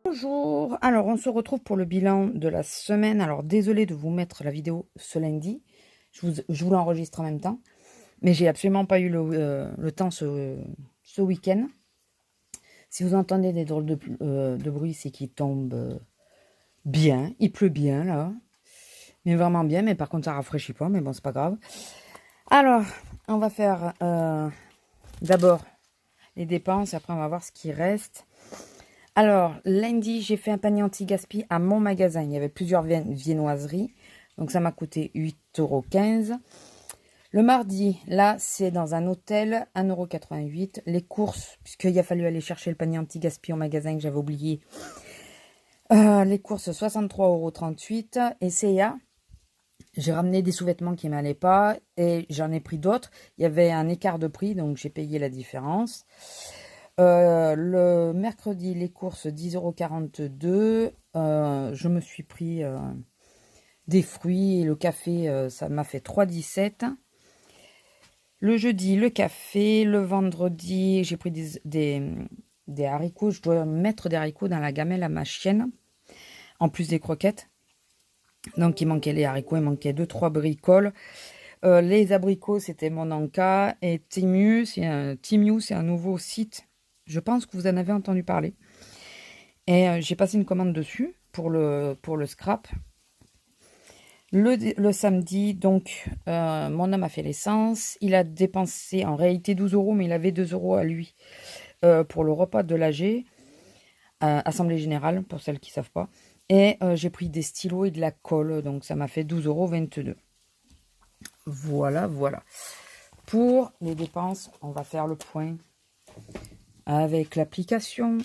Bonjour, alors on se retrouve pour le bilan de la semaine. Alors désolé de vous mettre la vidéo ce lundi, je vous l'enregistre en même temps, mais j'ai absolument pas eu le temps ce week-end. Si vous entendez des drôles de bruit, c'est qu'il tombe bien, il pleut bien là, mais vraiment bien, mais par contre ça rafraîchit pas, mais bon c'est pas grave. Alors on va faire d'abord les dépenses, après on va voir ce qui reste. Alors, lundi, j'ai fait un panier anti-gaspi à mon magasin. Il y avait plusieurs viennoiseries. Donc, ça m'a coûté 8,15 €. Le mardi, là, c'est dans un hôtel, 1,88 €. Les courses, puisqu'il a fallu aller chercher le panier anti-gaspi au magasin que j'avais oublié. Les courses, 63,38 €. Et C&A, j'ai ramené des sous-vêtements qui ne m'allaient pas. Et j'en ai pris d'autres. Il y avait un écart de prix, donc j'ai payé la différence. Le mercredi, les courses, 10,42 €. Je me suis pris des fruits et le café, ça m'a fait 3,17 €. Le jeudi, le café. Le vendredi, j'ai pris des haricots. Je dois mettre des haricots dans la gamelle à ma chienne, en plus des croquettes. Donc, il manquait les haricots, il manquait 2-3 bricoles. Les abricots, c'était mon Anka. Et Temu, c'est un nouveau site. Je pense que vous en avez entendu parler. Et j'ai passé une commande dessus pour le scrap. Le samedi, donc, mon homme a fait l'essence. Il a dépensé en réalité 12 €, mais il avait 2 € à lui pour le repas de l'AG. Assemblée générale, pour celles qui ne savent pas. Et j'ai pris des stylos et de la colle. Donc, ça m'a fait 12,22 €. Voilà, voilà. Pour les dépenses, on va faire le point avec l'application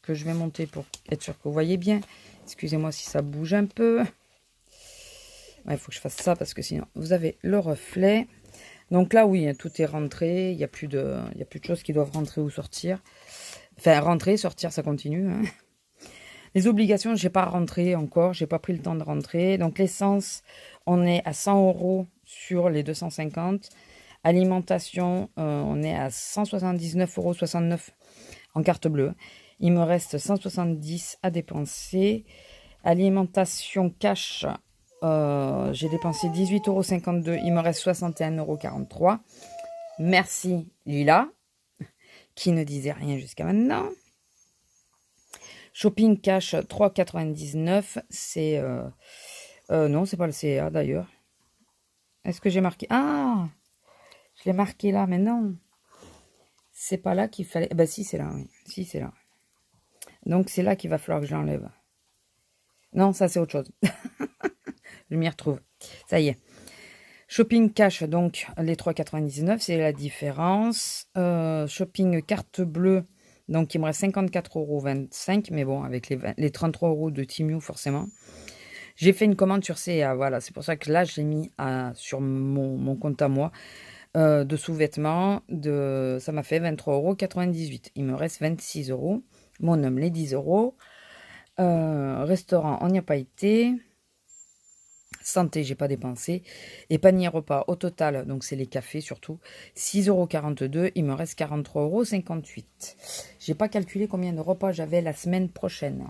que je vais monter pour être sûr que vous voyez bien. Excusez-moi si ça bouge un peu. Il faut que je fasse ça parce que sinon vous avez le reflet. Donc là, oui, tout est rentré. Il n'y a plus de choses qui doivent rentrer ou sortir. Enfin, rentrer, sortir, ça continue. Hein. Les obligations, je n'ai pas rentré encore. Je n'ai pas pris le temps de rentrer. Donc l'essence, on est à 100 € sur les 250. Alimentation, on est à 179,69 € en carte bleue. Il me reste 170 à dépenser. Alimentation cash, j'ai dépensé 18,52 €. Il me reste 61,43 €. Merci Lila, qui ne disait rien jusqu'à maintenant. Shopping cash, 3,99 €. C'est... non, c'est pas le CA d'ailleurs. Est-ce que j'ai marqué... Ah, je l'ai marqué là, mais non. C'est pas là qu'il fallait... Bah si, c'est là, oui. Si, c'est là. Donc, c'est là qu'il va falloir que j'enlève. Non, ça, c'est autre chose. Je m'y retrouve. Ça y est. Shopping cash, donc, les 3,99, c'est la différence. Shopping carte bleue, donc, il me reste 54,25 €. Mais bon, avec les 33 € de Temu, forcément. J'ai fait une commande sur CA, voilà. C'est pour ça que là, je l'ai mis sur mon compte à moi. De sous-vêtements, ça m'a fait 23,98 €. Il me reste 26 €. Mon homme, les 10 €. Restaurant, on n'y a pas été. Santé, j'ai pas dépensé. Et panier repas, au total, donc c'est les cafés surtout, 6,42 €. Il me reste 43,58 €. J'ai pas calculé combien de repas j'avais la semaine prochaine.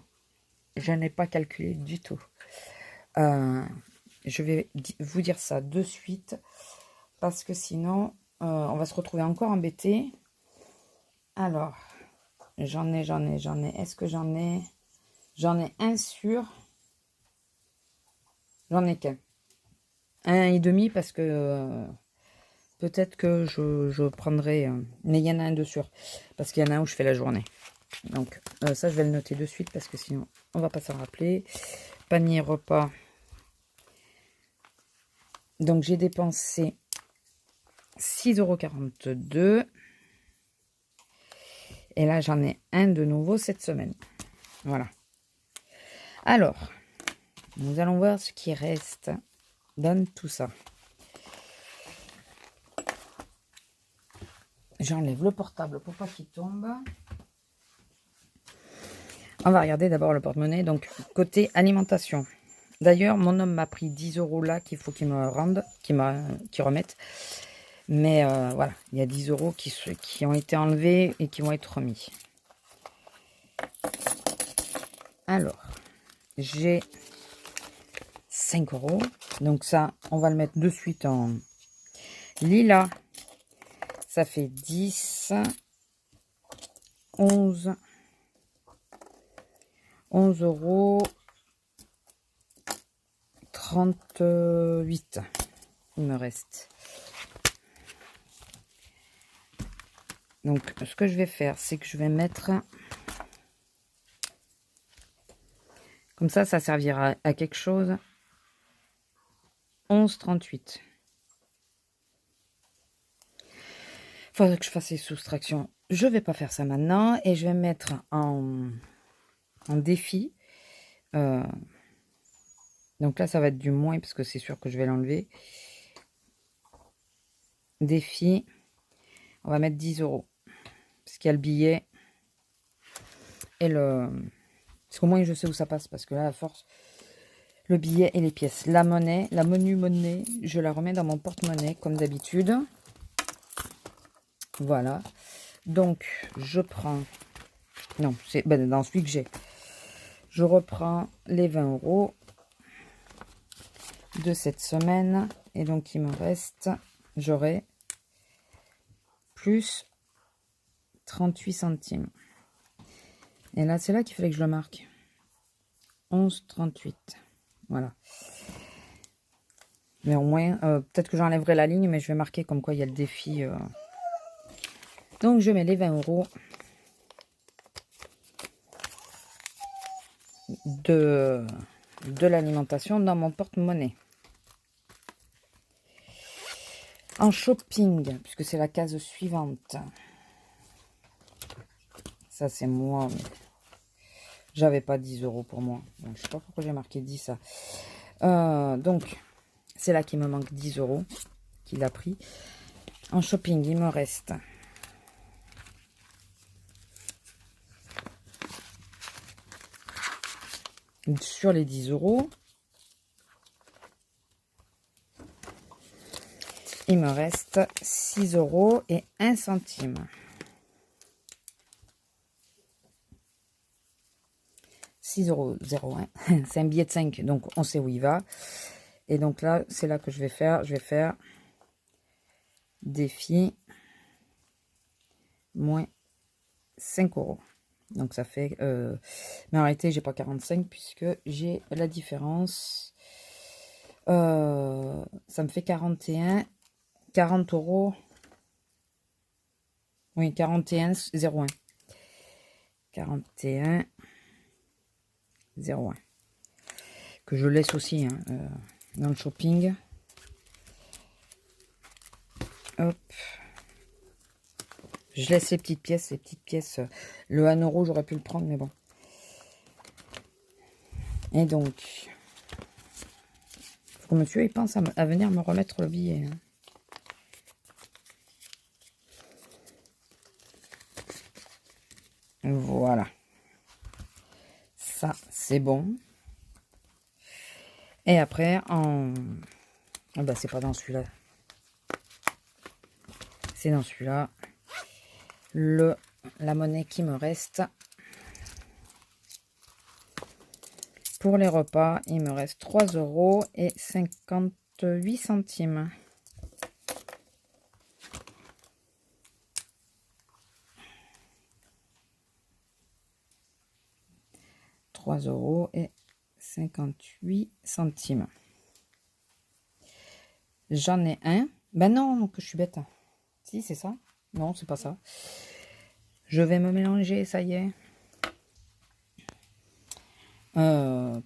Je n'ai pas calculé du tout. Je vais vous dire ça de suite. Parce que sinon, on va se retrouver encore embêté. Alors, j'en ai. Est-ce que j'en ai? J'en ai un sûr. J'en ai qu'un. 1,5 parce que peut-être que je prendrai... mais il y en a un de sûr. Parce qu'il y en a un où je fais la journée. Donc, ça, je vais le noter de suite parce que sinon, on va pas s'en rappeler. Panier repas. Donc, j'ai dépensé 6,42 €. Et là, j'en ai un de nouveau cette semaine. Voilà. Alors, nous allons voir ce qui reste dans tout ça. J'enlève le portable pour pas qu'il tombe. On va regarder d'abord le porte-monnaie. Donc, côté alimentation. D'ailleurs, mon homme m'a pris 10 € là qu'il faut qu'il me rende, qu'il remette. Mais voilà, il y a 10 € qui ont été enlevés et qui vont être remis. Alors, j'ai 5 €. Donc ça, on va le mettre de suite en lilas. Ça fait 10, 11 €, 38. Il me reste. Donc, ce que je vais faire, c'est que je vais mettre... Comme ça servira à quelque chose. 11,38. Faudrait que je fasse les soustractions. Je vais pas faire ça maintenant. Et je vais mettre en défi. Donc là, ça va être du moins, parce que c'est sûr que je vais l'enlever. Défi. On va mettre 10 €. Parce qu'il y a le billet. Et le... Parce qu'au moins, je sais où ça passe. Parce que là, à force... Le billet et les pièces. La monnaie, la monnaie, je la remets dans mon porte-monnaie, comme d'habitude. Voilà. Donc, je prends... Non, c'est dans celui que j'ai. Je reprends les 20 € de cette semaine. Et donc, il me reste... J'aurai plus 38 centimes. Et là, c'est là qu'il fallait que je le marque. 11,38. Voilà. Mais au moins, peut-être que j'enlèverai la ligne, mais je vais marquer comme quoi il y a le défi. Donc, je mets les 20 € de l'alimentation dans mon porte-monnaie. En shopping, puisque c'est la case suivante. Ça, c'est moi. J'avais pas 10 € pour moi. Donc, je sais pas pourquoi j'ai marqué 10 ça. Donc, c'est là qu'il me manque 10 € qu'il a pris. En shopping, il me reste... Sur les 10 €, il me reste 6 € et 1 centime. 6,01 €. C'est un billet de 5, donc on sait où il va. Et donc là, c'est là que je vais faire. Je vais faire défi moins 5 €. Donc ça fait... mais en réalité, j'ai pas 45 puisque j'ai la différence. Ça me fait 41... 40 €. Oui, 41,01. 41,01. Que je laisse aussi hein, dans le shopping. Hop. Je laisse les petites pièces. Les petites pièces. Le 1 €, j'aurais pu le prendre, mais bon. Et donc, faut que monsieur il pense à venir me remettre le billet. Hein. Voilà. Ça, c'est bon. Et après, en... Oh bah, c'est pas dans celui-là. C'est dans celui-là. La monnaie qui me reste. Pour les repas, il me reste 3 € et 58 centimes. €3 et 58 centimes. J'en ai un. Ben non, que je suis bête. Si, c'est ça. Non, c'est pas ça. Je vais me mélanger, ça y est. Non,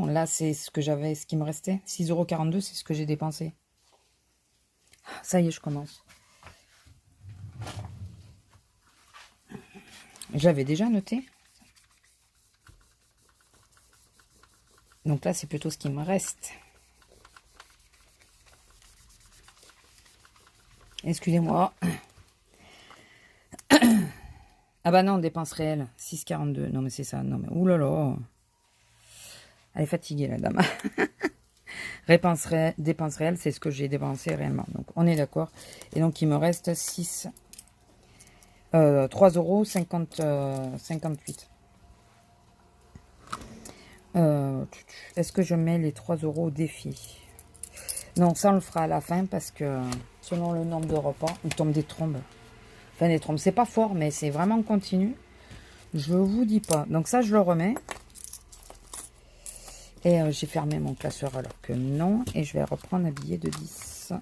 là, c'est ce que j'avais, ce qui me restait. 6,42 €, c'est ce que j'ai dépensé. Ça y est, je commence. J'avais déjà noté. Donc là, c'est plutôt ce qui me reste. Excusez-moi. Ah bah non, dépense réelle. 6,42. Non, mais c'est ça. Non, mais oulala. Elle est fatiguée, la dame. Dépense réelle, c'est ce que j'ai dépensé réellement. Donc, on est d'accord. Et donc, il me reste 3,58 €. Est-ce que je mets les 3 € au défi? Non, ça, on le fera à la fin parce que selon le nombre de repas, il tombe des trombes. Enfin, des trombes, c'est pas fort, mais c'est vraiment continu. Je vous dis pas. Donc ça, je le remets. Et j'ai fermé mon classeur alors que non. Et je vais reprendre un billet de 10.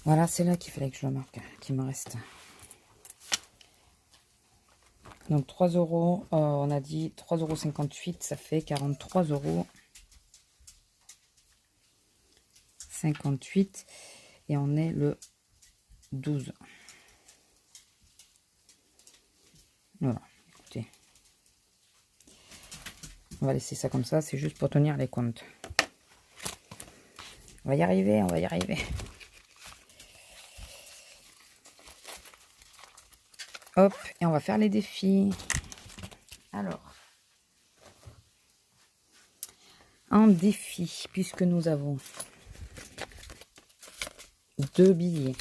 Voilà, c'est là qu'il fallait que je le marque, qu'il me reste. Donc 3 €, on a dit 3,58 €, ça fait 43,58 €. Et on est le 12. Voilà, écoutez. On va laisser ça comme ça, c'est juste pour tenir les comptes. On va y arriver, on va y arriver. Hop, et on va faire les défis. Alors, en défi, puisque nous avons 2 billets.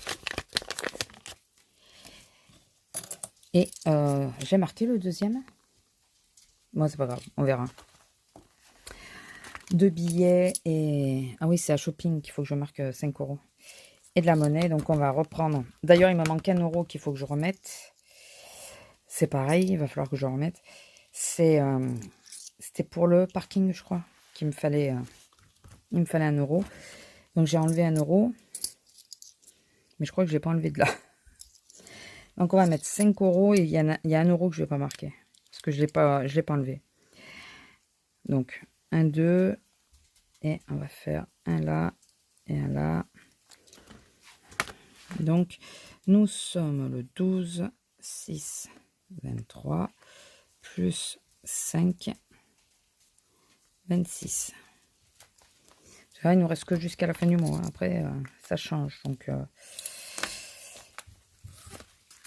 Et j'ai marqué le deuxième. Bon, c'est pas grave, on verra. 2 billets et... Ah oui, c'est à shopping qu'il faut que je marque 5 €. Et de la monnaie, donc on va reprendre. D'ailleurs, il me manque 1 € qu'il faut que je remette. C'est pareil, il va falloir que je remette. C'était pour le parking, je crois, qu'il me fallait... il me fallait 1 €. Donc j'ai enlevé 1 €. Mais je crois que je l'ai pas enlevé de là. Donc on va mettre 5 € et il y a 1 € que je vais pas marquer. Parce que je l'ai pas enlevé. Donc 1, 2. Et on va faire un là et un là. Donc nous sommes le 12, 6, 23, plus 5, 26. Là, il nous reste que jusqu'à la fin du mois. Après, ça change. Donc,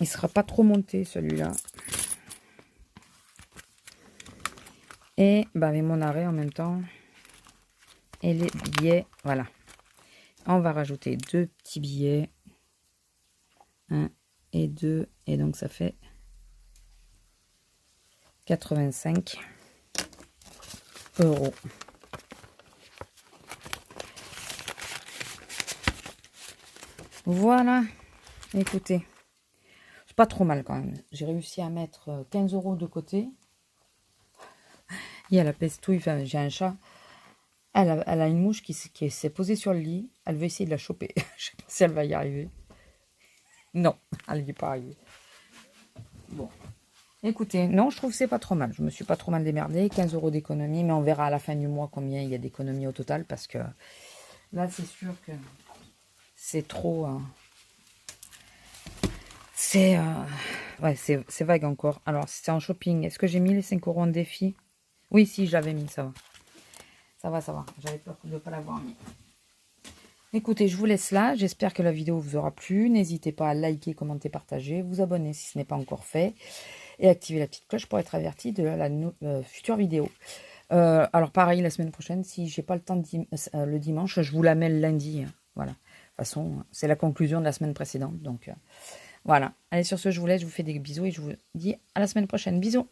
il sera pas trop monté, celui-là. Et bah, avec mon arrêt en même temps. Et les billets, voilà. On va rajouter 2 petits billets. 1 et 2. Et donc, ça fait 85 €. Voilà. Écoutez. C'est pas trop mal quand même. J'ai réussi à mettre 15 € de côté. Il y a la pestouille. Enfin, j'ai un chat. Elle a une mouche qui s'est posée sur le lit. Elle veut essayer de la choper. Je sais pas si elle va y arriver. Non, elle n'y est pas arrivée. Bon. Écoutez, non, je trouve que c'est pas trop mal. Je me suis pas trop mal démerdée. 15 € d'économie. Mais on verra à la fin du mois combien il y a d'économie au total. Parce que là, c'est sûr que c'est trop... ouais, c'est vague encore. Alors, c'était en shopping. Est-ce que j'ai mis les 5 € en défi? Oui, si, j'avais mis, ça va. Ça va, ça va. J'avais peur de ne pas l'avoir mis. Écoutez, je vous laisse là. J'espère que la vidéo vous aura plu. N'hésitez pas à liker, commenter, partager, vous abonner si ce n'est pas encore fait. Et activer la petite cloche pour être averti de la future vidéo. Alors pareil, la semaine prochaine, si j'ai pas le temps le dimanche, je vous la mets le lundi. Voilà. De toute façon, c'est la conclusion de la semaine précédente. Donc voilà. Allez, sur ce, je vous laisse. Je vous fais des bisous et je vous dis à la semaine prochaine. Bisous.